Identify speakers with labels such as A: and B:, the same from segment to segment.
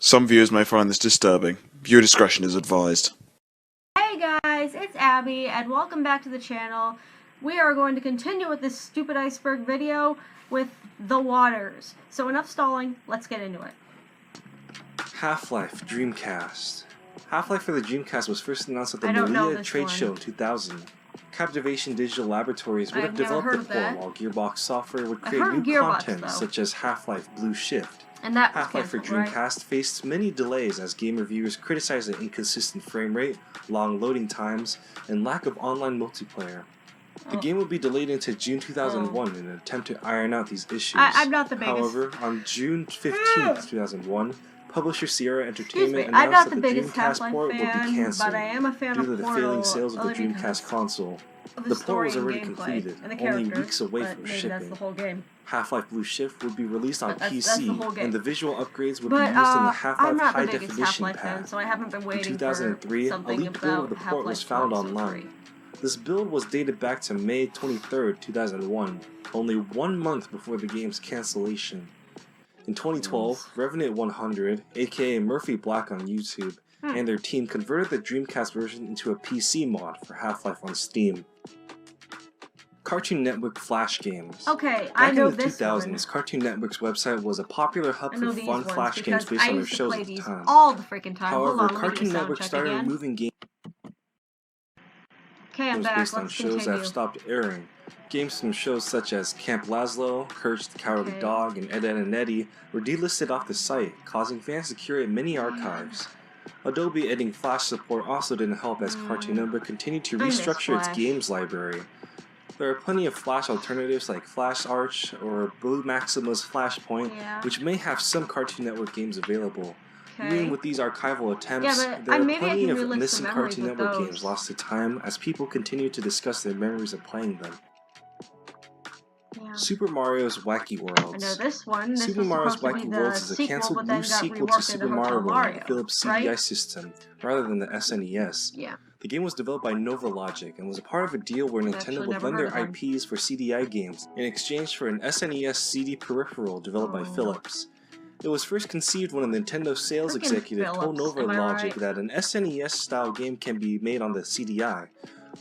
A: Some viewers may find this disturbing. Viewer discretion is advised.
B: Hey guys, it's Abby, and welcome back to the channel. We are going to continue with this stupid Iceberg video with The Waters. So enough stalling, let's get into it.
C: Half-Life Dreamcast. Half-Life for the Dreamcast was first announced at the Malia trade show in 2000. Captivation Digital Laboratories would have developed the port, while Gearbox Software would create new content such as Half-Life Blue Shift. Half-Life for Dreamcast faced many delays as game reviewers criticized the inconsistent frame rate, long loading times, and lack of online multiplayer. The game would be delayed into June 2001 in an attempt to iron out these issues. However, on June 15, 2001, publisher Sierra Entertainment announced that the Dreamcast port would be cancelled due to the failing sales of the Dreamcast console. The port was already completed, only weeks away from shipping. Half-Life Blue Shift would be released on PC, and the visual upgrades would be used in the Half-Life High Definition pack. In 2003, a leaked build of the port was found online. This build was dated back to May 23, 2001, only 1 month before the game's cancellation. In 2012, Revenant 100, aka Murphy Black on YouTube, and their team converted the Dreamcast version into a PC mod for Half-Life on Steam. Cartoon Network Flash games.
B: I know
C: this one. Back in the 2000s, Cartoon Network's website was a popular hub for fun Flash games based on their shows at the time. However, Cartoon Network started removing games based on shows that have stopped airing. Games from shows such as Camp Lazlo, Courage the Cowardly Dog, and Ed, Edd and Eddy were delisted off the site, causing fans to curate many archives. Adobe adding Flash support also didn't help as Cartoon Network continued to restructure its games library. There are plenty of Flash alternatives like Flash Arch or Blue Maxima's Flashpoint, which may have some Cartoon Network games available. Even with these archival attempts, there are plenty of missing Cartoon Network games lost to time as people continue to discuss their memories of playing them. Super Mario's Wacky Worlds. Super Mario's Wacky Worlds is a cancelled new sequel to Super Mario World on the Philips CDI system, rather than the SNES. The game was developed by Nova Logic and was a part of a deal where Nintendo would lend their IPs for CDI games in exchange for an SNES CD peripheral developed by Philips. It was first conceived when a Nintendo sales executive told Nova Logic that an SNES-style game can be made on the CDI,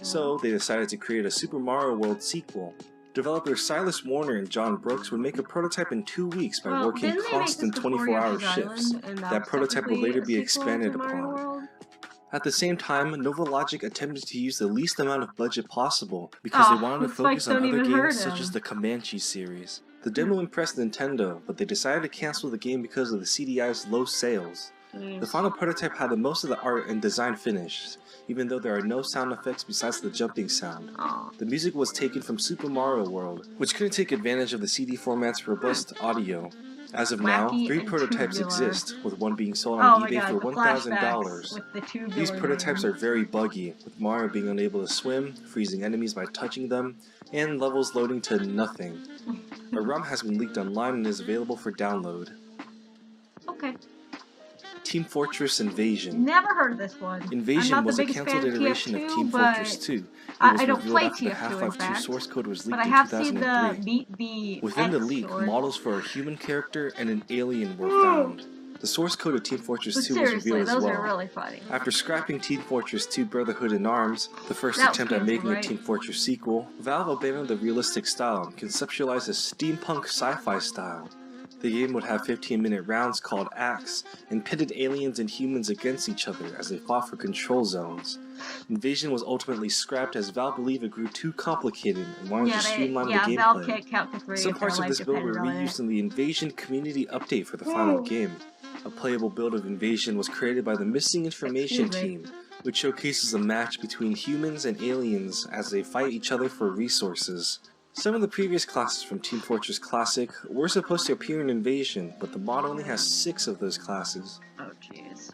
C: so they decided to create a Super Mario World sequel. Developers Silas Warner and John Brooks would make a prototype in 2 weeks by working constant 24-hour shifts. That prototype would later be expanded upon. At the same time, Nova Logic attempted to use the least amount of budget possible because they wanted to focus on other games such as the Comanche series. The demo impressed Nintendo, but they decided to cancel the game because of the CDI's low sales. The final prototype had most of the art and design finished, even though there are no sound effects besides the jumping sound. The music was taken from Super Mario World, which couldn't take advantage of the CD format's robust audio. As of now, 3 prototypes exist, with one being sold on eBay for $1,000. These prototypes are very buggy, with Mario being unable to swim, freezing enemies by touching them, and levels loading to nothing. A ROM has been leaked online and is available for download. Team Fortress Invasion.
B: Never heard of this one.
C: Invasion was a cancelled iteration of Team Fortress 2. It was revealed after the Half-Life 2 source code was leaked in 2003. Within the leak, models for a human character and an alien were found. The source code of Team Fortress 2 was revealed as well. After scrapping Team Fortress 2 Brotherhood in Arms, the first attempt at making a Team Fortress sequel, Valve abandoned the realistic style and conceptualized a steampunk sci-fi style. The game would have 15-minute rounds called acts, and pitted aliens and humans against each other as they fought for control zones. Invasion was ultimately scrapped as Valve believed it grew too complicated and wanted to streamline the gameplay. Some parts of this build were reused in the Invasion community update for the final game. A playable build of Invasion was created by the Missing Information team, which showcases a match between humans and aliens as they fight each other for resources. Some of the previous classes from Team Fortress Classic were supposed to appear in Invasion, but the mod only has 6 of those classes.
B: Oh jeez.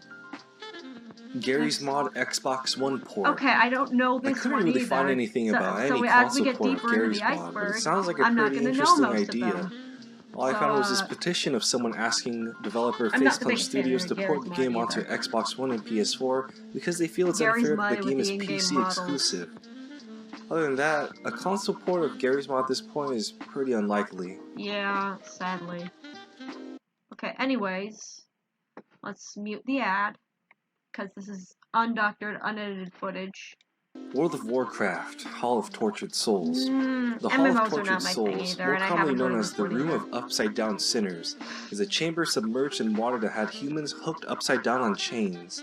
C: Garry's Mod Xbox One port.
B: I don't know this one.
C: I couldn't really find anything about any console port of Garry's Mod, but it sounds like a pretty interesting idea. All I found was this petition of someone asking developer Facepalm Studios to port the game onto Xbox One and PS4 because they feel it's unfair that the game is PC exclusive. Other than that, a console port of Garry's Mod at this point is pretty unlikely.
B: Yeah, sadly. Anyways. Let's mute the ad, because this is undoctored, unedited footage.
C: World of Warcraft, Hall of Tortured Souls. The Hall
B: MMOs
C: of Tortured Souls, more commonly known as the Room of Upside Down Sinners, is a chamber submerged in water that had humans hooked upside down on chains.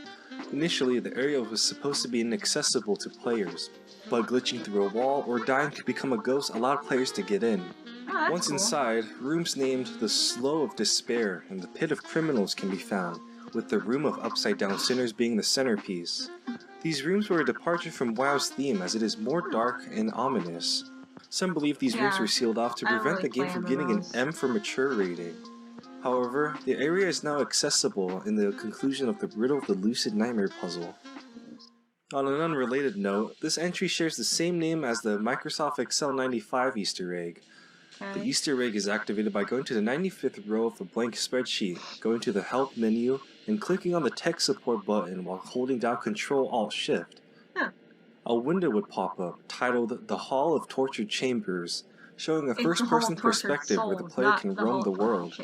C: Initially, the area was supposed to be inaccessible to players, but glitching through a wall or dying to become a ghost allowed players to get in. Once inside, rooms named the Slough of Despair and the Pit of Criminals can be found, with the Room of Upside Down Sinners being the centerpiece. These rooms were a departure from WoW's theme as it is more dark and ominous. Some believe these rooms were sealed off to prevent the game from getting an M for Mature rating. However, the area is now accessible in the conclusion of the Riddle of the Lucid Nightmare puzzle. On an unrelated note, this entry shares the same name as the Microsoft Excel 95 Easter egg. The Easter egg is activated by going to the 95th row of a blank spreadsheet, going to the Help menu, and clicking on the Tech Support button while holding down Ctrl-Alt-Shift. A window would pop up, titled The Hall of Tortured Chambers, showing a first-person perspective where the player can roam the world.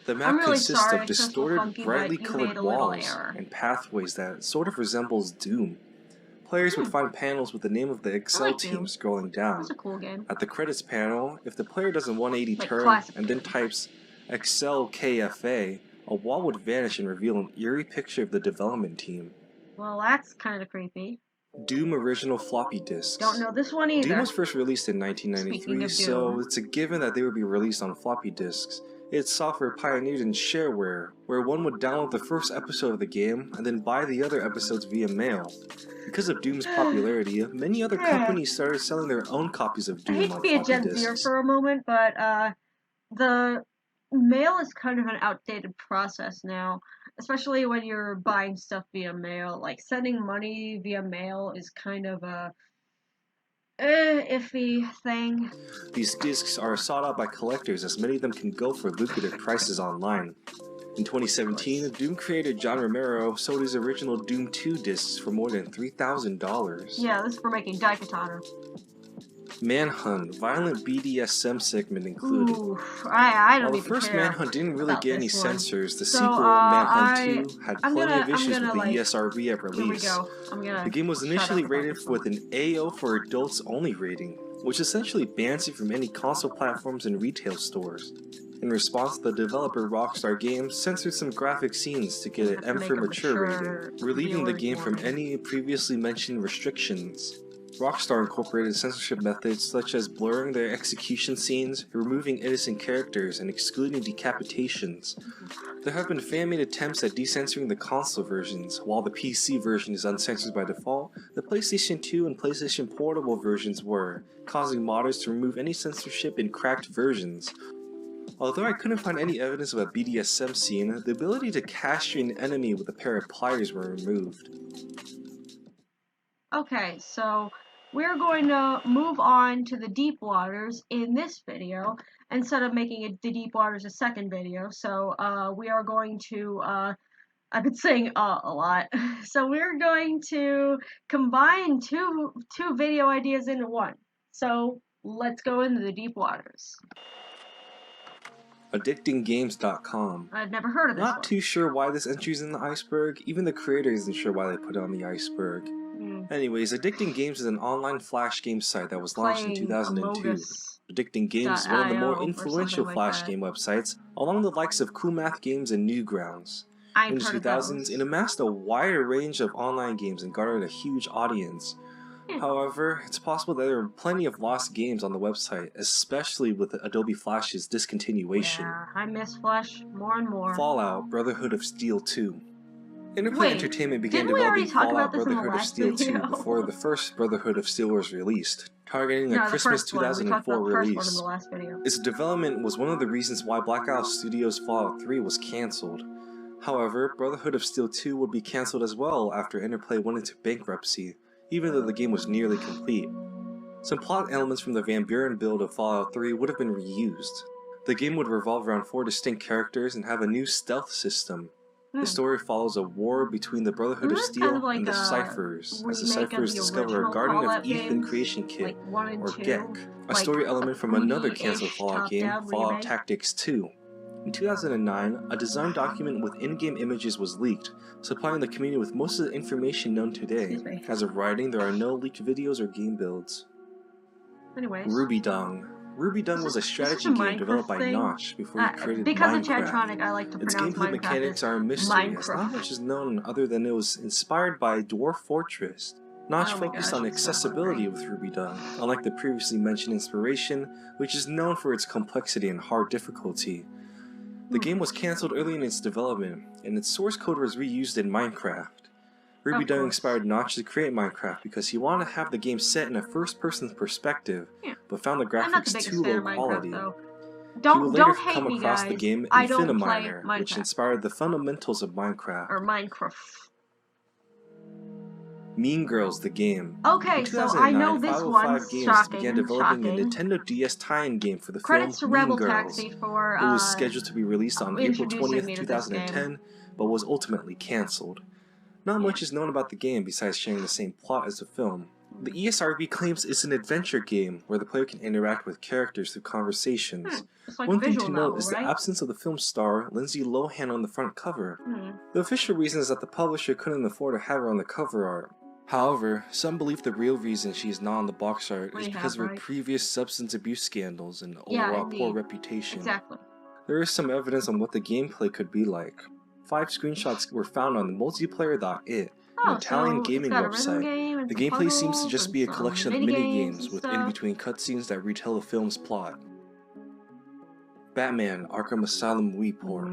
C: The map consists of distorted, brightly colored walls and pathways that sort of resembles Doom. Players would find panels with the name of the Excel team scrolling down.
B: That's a cool game.
C: At the credits panel, if the player does a 180 turn and then types Excel KFA, a wall would vanish and reveal an eerie picture of the development team.
B: Well, that's kind of creepy.
C: Doom original floppy disks.
B: Don't know this one either.
C: Doom was first released in 1993, so it's a given that they would be released on floppy disks. Its software pioneered in shareware, where one would download the first episode of the game and then buy the other episodes via mail. Because of Doom's popularity, many other companies started selling their own copies of Doom on floppy disks.
B: I hate to be a Gen Zer for a moment, but the mail is kind of an outdated process now, especially when you're buying stuff via mail. Like, sending money via mail is kind of a iffy thing.
C: These discs are sought out by collectors as many of them can go for lucrative prices online. In 2017, Doom creator John Romero sold his original Doom 2 discs for more than $3,000.
B: Yeah, this is for making Daikatana.
C: Manhunt, violent BDSM segment included.
B: Ooh, I don't
C: While the
B: even
C: first
B: care
C: Manhunt didn't really get any censors, the
B: So,
C: sequel, Manhunt 2, had plenty of issues with the ESRB at release.
B: Here we go.
C: The game was initially rated with an AO for adults only rating, which essentially bans it from any console platforms and retail stores. In response, the developer Rockstar Games censored some graphic scenes to get an M for Mature rating, relieving the game from any previously mentioned restrictions. Rockstar incorporated censorship methods such as blurring their execution scenes, removing innocent characters, and excluding decapitations. There have been fan-made attempts at decensoring the console versions. While the PC version is uncensored by default, the PlayStation 2 and PlayStation Portable versions were, causing modders to remove any censorship in cracked versions. Although I couldn't find any evidence of a BDSM scene, the ability to castrate an enemy with a pair of pliers were removed.
B: Okay, so we're going to move on to the deep waters in this video instead of making the deep waters a second video. So we are going to I've been saying a lot. So we're going to combine two video ideas into one. So let's go into the deep waters.
C: AddictingGames.com.
B: I've never heard of this one.
C: Not too sure why this entry's in the iceberg. Even the creator isn't sure why they put it on the iceberg. Anyways, Addicting Games is an online flash game site that was launched in 2002. Addicting Games is one of the more influential flash game websites, along the likes of Cool Math Games and Newgrounds. In the 2000s, it amassed a wider range of online games and garnered a huge audience. However, it's possible that there are plenty of lost games on the website, especially with Adobe Flash's discontinuation.
B: Yeah, I miss Flash more and more.
C: Fallout Brotherhood of Steel 2. Interplay Entertainment began developing Fallout Brotherhood of Steel 2 before the first Brotherhood of Steel was released, targeting a Christmas 2004 release. Its development was one of the reasons why Black Isle Studios' Fallout 3 was cancelled. However, Brotherhood of Steel 2 would be cancelled as well after Interplay went into bankruptcy, even though the game was nearly complete. Some plot elements from the Van Buren build of Fallout 3 would have been reused. The game would revolve around 4 distinct characters and have a new stealth system. The story follows a war between the Brotherhood of Steel and the Cyphers, as the Cyphers discover a Garden of Eden creation kit, or GECK, a story element from another cancelled Fallout game, Fallout Tactics 2. In 2009, a design document with in-game images was leaked, supplying the community with most of the information known today. As of writing, there are no leaked videos or game builds.
B: Anyways.
C: Ruby Dung. Ruby Dung was a strategy game developed by Notch before he created
B: because
C: Minecraft.
B: Of Chatronic, I like to
C: its
B: pronounce
C: gameplay
B: Minecraft
C: mechanics are a mystery, as not much is known other than it was inspired by Dwarf Fortress. Notch focused on accessibility with Ruby Dung, unlike the previously mentioned inspiration, which is known for its complexity and hard difficulty. The game was cancelled early in its development, and its source code was reused in Minecraft. Ruby Dung inspired Notch to create Minecraft because he wanted to have the game set in a first-person perspective, but found the graphics too low quality. He would later come across the game Infiniminer, which inspired the fundamentals of Minecraft. Mean Girls the game.
B: Okay, so I know this one's
C: Games began developing a Nintendo DS tie-in game for the film Mean Girls. It was scheduled to be released on April 20th, 2010, but was ultimately cancelled. Not much is known about the game besides sharing the same plot as the film. The ESRB claims it's an adventure game where the player can interact with characters through conversations. One thing to note is the absence of the film star Lindsay Lohan on the front cover. The official reason is that the publisher couldn't afford to have her on the cover art. However, some believe the real reason she is not on the box art is because of her previous substance abuse scandals and overall poor reputation. There is some evidence on what the gameplay could be like. 5 screenshots were found on multiplayer.it, an Italian gaming website. The gameplay seems to just be a collection of mini-games with in-between cutscenes that retell the film's plot. Batman Arkham Asylum Wii port.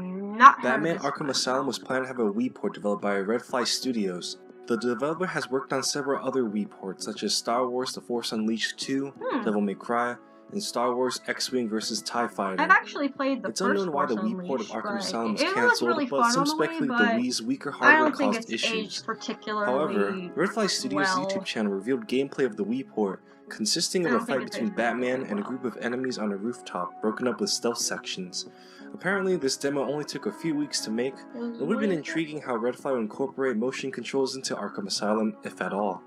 C: Batman Arkham Asylum was planned to have a Wii port developed by Redfly Studios. The developer has worked on several other Wii ports, such as Star Wars The Force Unleashed 2, Devil May Cry, and Star Wars X-Wing vs. TIE Fighter.
B: I've actually played the
C: It's unknown why the Wii port of Arkham Asylum was cancelled, but some speculate the Wii's weaker hardware caused issues. However, Redfly Studios' YouTube channel revealed gameplay of the Wii port, consisting of a fight between Batman and a group of enemies on a rooftop, broken up with stealth sections. Apparently, this demo only took a few weeks to make. It would have been intriguing how Redfly would incorporate motion controls into Arkham Asylum, if at all.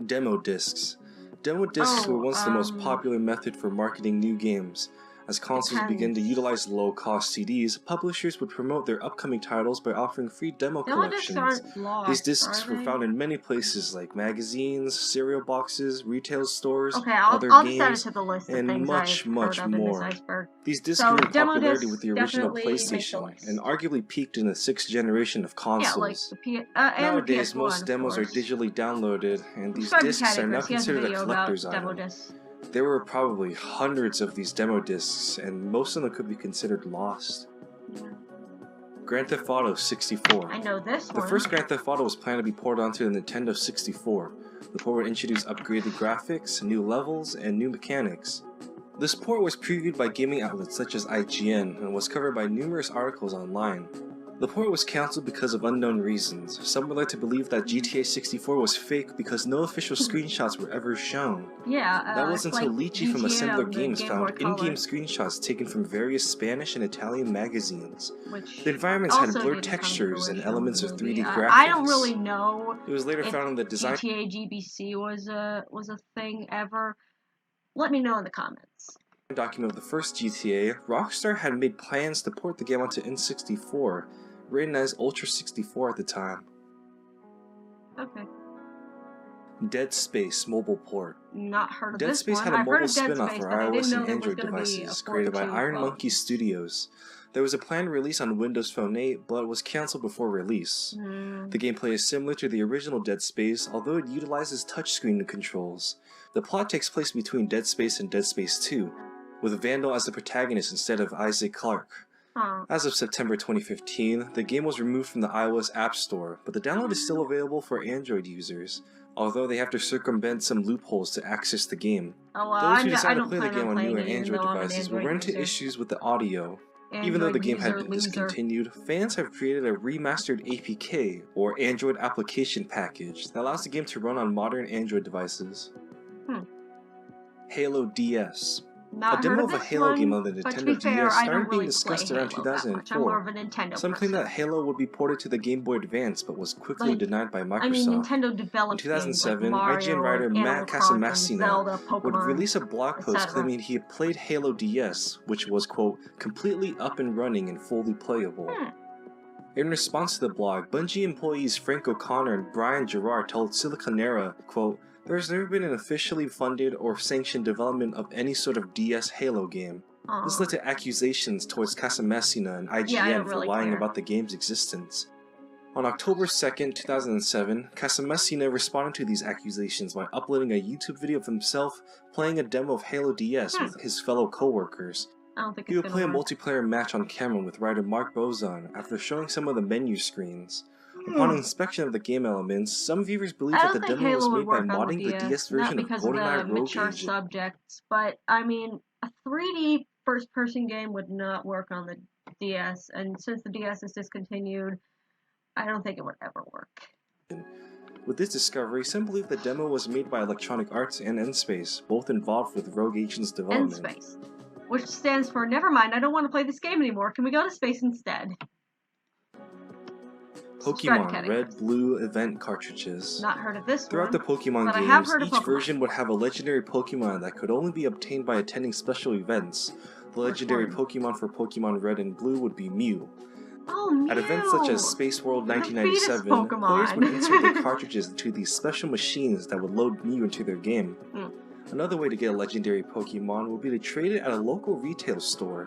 C: Demo discs. Demo discs were once the most popular method for marketing new games. As consoles began to utilize low-cost CDs, publishers would promote their upcoming titles by offering free demo collections. These discs were found in many places like magazines, cereal boxes, retail stores, other games, and much more. These discs grew in popularity with the original PlayStation, and arguably peaked in the 6th generation of consoles. Nowadays, most demos are digitally downloaded, and these discs are now considered a collector's item. There were probably hundreds of these demo discs, and most of them could be considered lost. Grand Theft Auto 64.
B: I know this one.
C: The first Grand Theft Auto was planned to be ported onto the Nintendo 64. The port would introduce upgraded graphics, new levels, and new mechanics. This port was previewed by gaming outlets such as IGN, and was covered by numerous articles online. The port was cancelled because of unknown reasons. Some were led to believe that GTA 64 was fake because no official screenshots were ever shown. That wasn't until Lychee from Assembler Games found in-game screenshots taken from various Spanish and Italian magazines. The environments had blurred textures and elements of 3D graphics.
B: I don't really know.
C: It was later found in the design.
B: GTA GBC was a thing ever. Let me know in the comments.
C: Document of the first GTA, Rockstar had made plans to port the game onto N64. Written as Ultra 64 at the time. Dead Space mobile port.
B: Not heard of
C: Dead
B: this
C: Space
B: one.
C: had a
B: I've
C: mobile
B: of
C: spin-off for iOS and Android
B: devices
C: devices, created by Iron Monkey Studios. There was a planned release on Windows Phone 8, but it was cancelled before release. The gameplay is similar to the original Dead Space, although it utilizes touchscreen controls. The plot takes place between Dead Space and Dead Space 2, with Vandal as the protagonist instead of Isaac Clarke. As of September 2015, the game was removed from the iOS App Store, but the download is still available for Android users, although they have to circumvent some loopholes to access the game. Those who decide to play the game on newer Android devices will run into issues with the audio. Even though the game had been discontinued, fans have created a remastered APK, or Android Application Package, that allows the game to run on modern Android devices. Halo DS.
B: Not
C: a demo
B: of
C: of a Halo
B: one,
C: game on the Nintendo DS started being discussed around
B: I'm
C: 2004.
B: more of a Nintendo
C: Some claimed that Halo would be ported to the Game Boy Advance, but was quickly denied by Microsoft.
B: I mean, Nintendo developed
C: in 2007,
B: games like Mario,
C: IGN writer Matt Casamassina
B: Zelda,
C: would
B: Pokemon,
C: release a blog post claiming he had played Halo DS, which was, quote, completely up and running and fully playable. In response to the blog, Bungie employees Frank O'Connor and Brian Gerard told Siliconera, quote, "There has never been an officially funded or sanctioned development of any sort of DS Halo game. This led to accusations towards Casamassina and IGN for lying about the game's existence." On October 2nd, 2007, Casamassina responded to these accusations by uploading a YouTube video of himself playing a demo of Halo DS with his fellow co-workers. He would play a multiplayer match on camera with writer Mark Bozon after showing some of the menu screens. Upon inspection of the game elements, some viewers believe that the demo was made by modding the DS version of GoldenEye Rogue Agent.
B: Subjects, but I mean, a 3D first-person game would not work on the DS, and since the DS is discontinued, I don't think it would ever work.
C: With this discovery, some believe the demo was made by Electronic Arts and N-Space, both involved with Rogue Agent's development.
B: N-Space, which stands for, never mind, I don't want to play this game anymore, can we go to space instead?
C: Pokemon Red, Blue event cartridges.
B: Not heard of this
C: Throughout the Pokemon games, each version would have a legendary Pokemon that could only be obtained by attending special events. The legendary Pokemon for Pokemon Red and Blue would be Mew.
B: Oh, Mew!
C: At events such as Space World 1997, players would insert their cartridges into these special machines that would load Mew into their game. Another way to get a legendary Pokemon would be to trade it at a local retail store.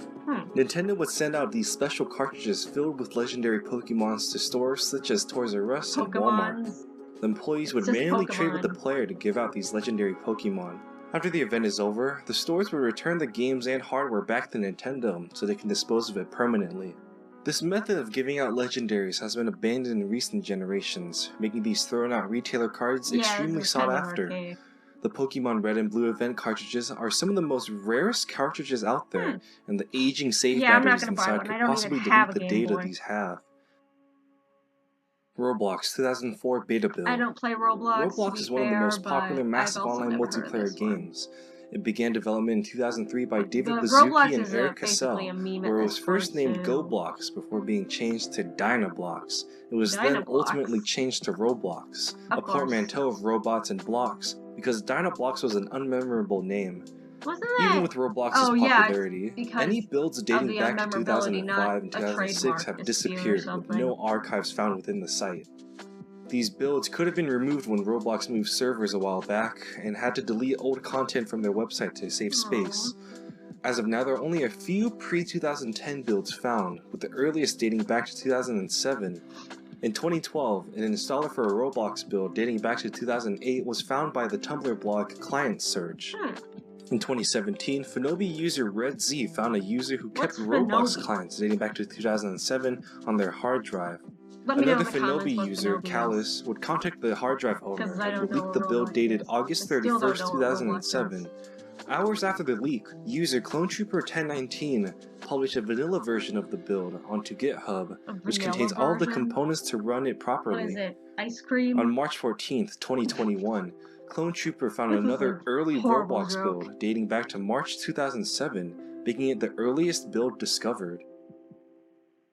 C: Nintendo would send out these special cartridges filled with legendary Pokemons to stores such as Toys R Us and Walmart. The employees would manually trade with the player to give out these legendary Pokemon. After the event is over, the stores would return the games and hardware back to Nintendo so they can dispose of it permanently. This method of giving out legendaries has been abandoned in recent generations, making these thrown out retailer cards extremely sought after. The Pokemon Red and Blue event cartridges are some of the most rarest cartridges out there, and the aging save batteries inside could possibly delete the data these have. Roblox 2004 beta build.
B: I don't play Roblox.
C: Roblox is one of the most popular massive online multiplayer games. It began development in 2003 by David Baszucki and Eric Cassell, where it was first named GoBlox before being changed to Dynablox. It was then ultimately changed to Roblox, a portmanteau of robots and blocks, because Dynablox was an unmemorable name. Even with Roblox's popularity, any builds dating back to 2005 and 2006 have disappeared, with no archives found within the site. These builds could have been removed when Roblox moved servers a while back, and had to delete old content from their website to save space. As of now, there are only a few pre-2010 builds found, with the earliest dating back to 2007. In 2012, an installer for a Roblox build dating back to 2008 was found by the Tumblr blog Client Search. In 2017, Finobi user RedZ found a user who kept Roblox clients dating back to 2007 on their hard drive. Another Finobi user, Callus, would contact the hard drive owner and would leak the build dated August 31st, 2007. Hours after the leak, user CloneTrooper1019 published a vanilla version of the build onto GitHub, which contains all of the components to run it properly.
B: What is it? Ice cream?
C: On March 14th, 2021, Clone Trooper found another early Roblox build dating back to March 2007, making it the earliest build discovered.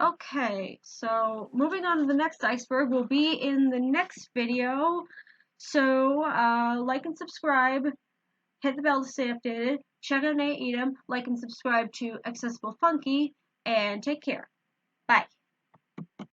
B: Okay, so moving on to the next iceberg will be in the next video. So, like and subscribe, hit the bell to stay updated, check out Nate Edom, like and subscribe to Accessible Funky, and take care. Bye.